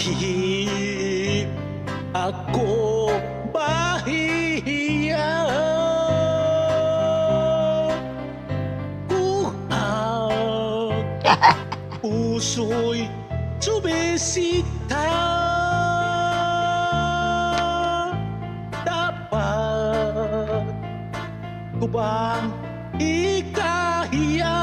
Bakit ako mahihiya kung ang puso'y sumisita? Dapat ko bang ikahiya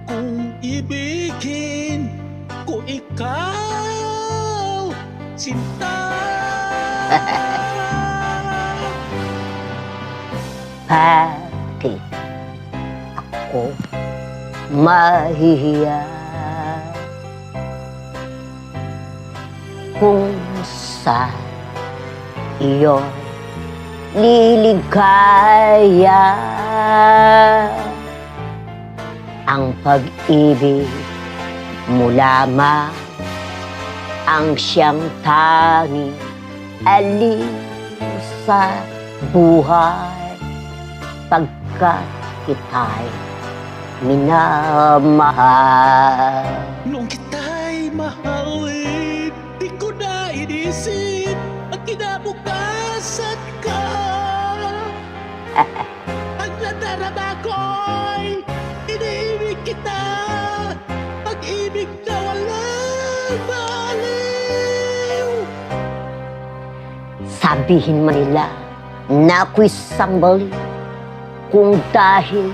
kung ibigin ko ikaw, sinta? Bakit ako mahihiya kung sa iyo liligaya ang pag-ibig mo lamang ang siyang tanging aliw sa buhay pagkat kita'y minamahal. Nung kita'y mahalin, di ko na inisip at kinabukasan ka. Ang nadarama ko'y iniibig kita, pag-ibig na walang baliw. Sabihin man nila na ako'y sambali kung dahil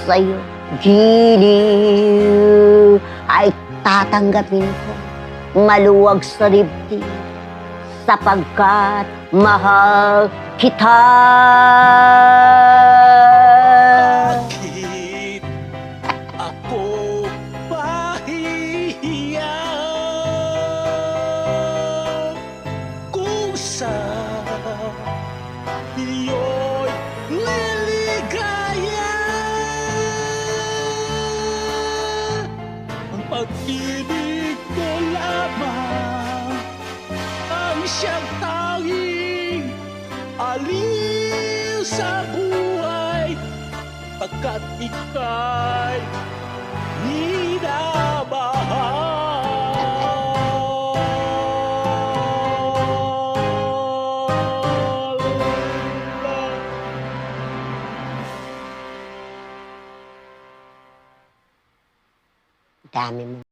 sa'yo giliw ay tatanggapin ko maluwag sa dibdib sapagkat mahal kita. Bakit ako mahihiya kung sa iyo'y liligaya ang pag-ibig ko lamang ang siyang tanging aliw sa buhay pagkat ika'y minamahal. Dami mo.